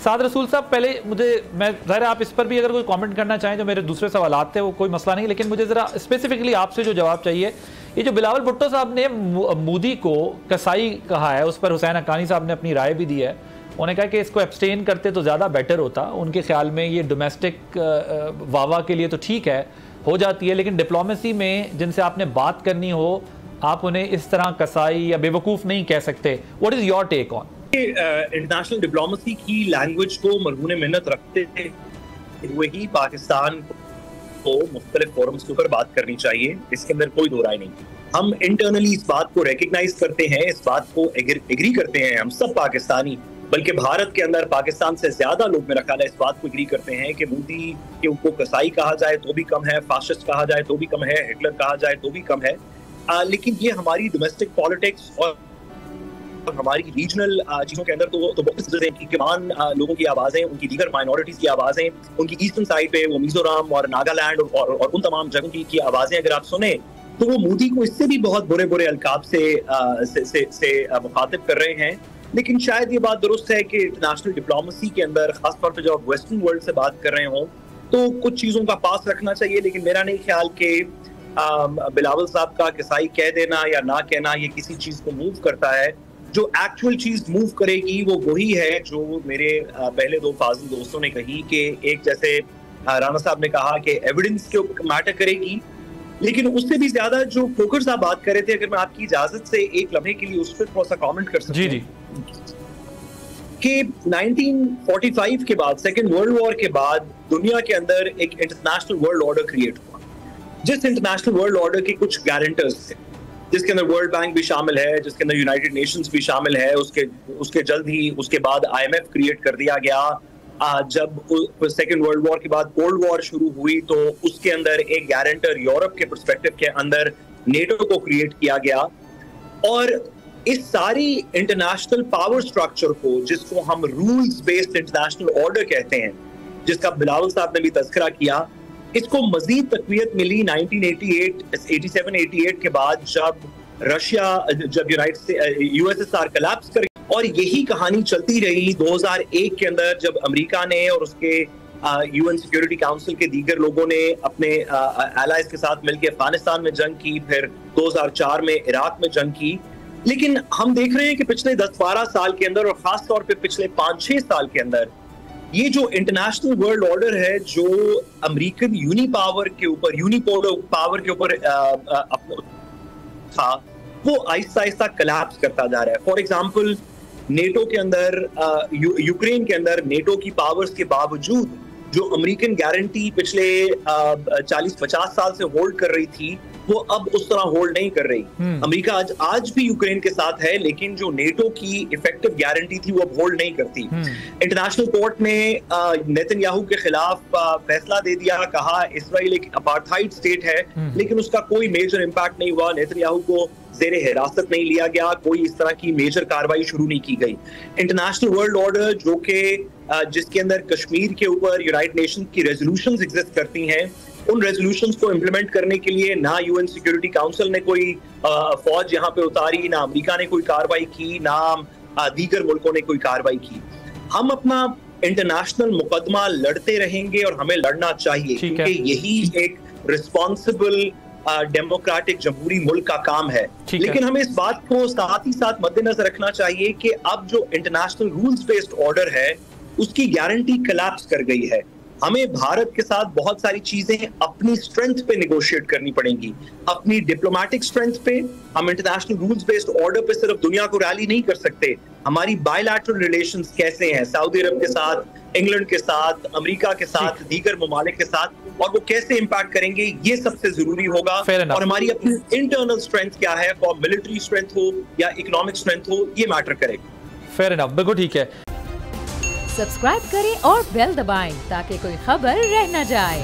साद रसूल साहब, पहले मैं ज़ाहिर आप इस पर भी अगर कोई कमेंट करना चाहें, जो मेरे दूसरे सवालात थे वो कोई मसला नहीं, लेकिन मुझे ज़रा स्पेसिफिकली आपसे जो जवाब चाहिए, ये जो बिलावल भुट्टो साहब ने मोदी को कसाई कहा है, उस पर हुसैन हक्कानी साहब ने अपनी राय भी दी है। उन्होंने कहा कि इसको एब्सटेन करते तो ज़्यादा बेटर होता। उनके ख्याल में ये डोमेस्टिक वावा के लिए तो ठीक है, हो जाती है, लेकिन डिप्लोमेसी में जिनसे आपने बात करनी हो, आप उन्हें इस तरह कसाई या बेवकूफ़ नहीं कह सकते। What is your take on? International diplomacy की लैंग्वेज को मरहून मिन्नत रखते हुए ही पाकिस्तान को मुख्तलिफ फोरम्स के ऊपर बात करनी चाहिए, इसके अंदर कोई दो राय नहीं। हम इंटरनली इस बात को रिकग्नाइज करते हैं, इस बात को एग्री करते हैं, हम सब पाकिस्तानी, बल्कि भारत के अंदर पाकिस्तान से ज्यादा लोग मेरा ख्याल है इस बात को एग्री करते हैं कि मोदी के उनको कसाई कहा जाए तो भी कम है, फाशिस्ट कहा जाए तो भी कम है, हिटलर कहा जाए तो भी कम है। लेकिन ये हमारी डोमेस्टिक पॉलिटिक्स और हमारी रीजनल चीजों के अंदर तो बहुत किमान लोगों की आवाजें, उनकी दीगर माइनॉरिटीज की आवाजें, उनकी ईस्टर्न साइड पे वो मिजोरम और नागालैंड और उन तमाम जगहों की आवाजें अगर आप सुने तो वो मोदी को इससे भी बहुत बुरे बुरे अलकाब से मुखातिब कर रहे हैं। लेकिन शायद ये बात दुरुस्त है कि इंटरनेशनल डिप्लोमेसी के अंदर खासतौर पर जब वेस्टर्न वर्ल्ड से बात कर रहे हों तो कुछ चीजों का पास रखना चाहिए। लेकिन मेरा नहीं ख्याल कि बिलावल साहब का कसाई कह देना या ना कहना ये किसी चीज को मूव करता है। जो एक्चुअल चीज मूव करेगी वो वही है जो मेरे पहले दो फाजिल दोस्तों ने कही कि एक जैसे राणा साहब ने कहा कि एविडेंस के ऊपर मैटर करेगी, लेकिन उससे भी ज्यादा जो खोखर साहब बात कर रहे थे, अगर मैं आपकी इजाजत से एक लम्हे के लिए उस पर थोड़ा सा कॉमेंट कर सकता हूं कि 1945 के बाद, सेकेंड वर्ल्ड वॉर के बाद दुनिया के अंदर एक इंटरनेशनल वर्ल्ड ऑर्डर क्रिएट हुआ, जिस इंटरनेशनल वर्ल्ड ऑर्डर के कुछ गारंटर्स थे, जिसके अंदर वर्ल्ड बैंक भी शामिल है, जिसके अंदर यूनाइटेड नेशंस भी शामिल है। उसके जल्द ही उसके बाद IMF क्रिएट कर दिया गया। जब सेकेंड वर्ल्ड वॉर के बाद कोल्ड वॉर शुरू हुई तो उसके अंदर एक गारंटर यूरोप के पर्सपेक्टिव के अंदर नेटो को क्रिएट किया गया। और इस सारी इंटरनेशनल पावर स्ट्रक्चर को, जिसको हम रूल्स बेस्ड इंटरनेशनल ऑर्डर कहते हैं, जिसका बिलावल साहब ने भी तज़किरा किया, इसको मजीद तकवीत मिली 1987-88 के बाद जब USSR कोलैप्स कर, और यही कहानी चलती रही 2001 के अंदर जब अमेरिका ने और उसके UN सिक्योरिटी काउंसिल के दीगर लोगों ने अपने एलाइज के साथ मिलकर अफगानिस्तान में जंग की, फिर 2004 में इराक में जंग की। लेकिन हम देख रहे हैं कि पिछले 10-12 साल के अंदर और खास तौर पे पिछले 5-6 साल के अंदर ये जो इंटरनेशनल वर्ल्ड ऑर्डर है, जो अमेरिकन यूनिपोलर पावर के ऊपर था, वो आहिस्ता आहिस्ता कोलैप्स करता जा रहा है। फॉर एग्जांपल नेटो के अंदर, यूक्रेन के अंदर नेटो की पावर्स के बावजूद जो अमेरिकन गारंटी पिछले 40-50 साल से होल्ड कर रही थी, वो अब उस तरह होल्ड नहीं कर रही। अमेरिका आज भी यूक्रेन के साथ है, लेकिन जो नेटो की इफेक्टिव गारंटी थी वो अब होल्ड नहीं करती। इंटरनेशनल कोर्ट ने नेतन्याहू के खिलाफ फैसला दे दिया, कहा इसराइल एक अपार्थाइड स्टेट है, लेकिन उसका कोई मेजर इम्पैक्ट नहीं हुआ। नेतन्याहू को ज़ेरे हिरासत नहीं लिया गया, कोई इस तरह की मेजर कार्रवाई शुरू नहीं की गई। इंटरनेशनल वर्ल्ड ऑर्डर जो कि जिसके अंदर कश्मीर के ऊपर यूनाइटेड नेशंस की रेजोल्यूशंस एग्जिस्ट करती हैं, उन रेजोल्यूशंस को इम्प्लीमेंट करने के लिए ना UN सिक्योरिटी काउंसिल ने कोई फौज यहाँ पे उतारी, ना अमेरिका ने कोई कार्रवाई की, ना दीगर मुल्कों ने कोई कार्रवाई की। हम अपना इंटरनेशनल मुकदमा लड़ते रहेंगे और हमें लड़ना चाहिए, क्योंकि यही एक रिस्पॉन्सिबल डेमोक्रेटिक जमहूरी मुल्क का काम है। लेकिन हमें इस बात को साथ ही साथ मद्देनजर रखना चाहिए कि अब जो इंटरनेशनल रूल्स बेस्ड ऑर्डर है उसकी गारंटी कोलैप्स कर गई है। हमें भारत के साथ बहुत सारी चीजें अपनी स्ट्रेंथ पे नेगोशिएट करनी पड़ेंगी, अपनी डिप्लोमेटिक स्ट्रेंथ पे। हम इंटरनेशनल रूल्स बेस्ड ऑर्डर पे सिर्फ दुनिया को रैली नहीं कर सकते। हमारी बायलैटरल रिलेशंस कैसे हैं सऊदी अरब के साथ, इंग्लैंड के साथ, अमेरिका के साथ, दीगर ममालिक के साथ, और वो कैसे इम्पैक्ट करेंगे, ये सबसे जरूरी होगा। और हमारी अपनी इंटरनल स्ट्रेंथ क्या है, फॉर मिलिट्री स्ट्रेंथ हो या इकोनॉमिक स्ट्रेंथ हो, ये मैटर करेगा। फेयर इनफ, बिल्कुल ठीक है। सब्सक्राइब करें और बेल दबाएं ताकि कोई खबर रह न जाए।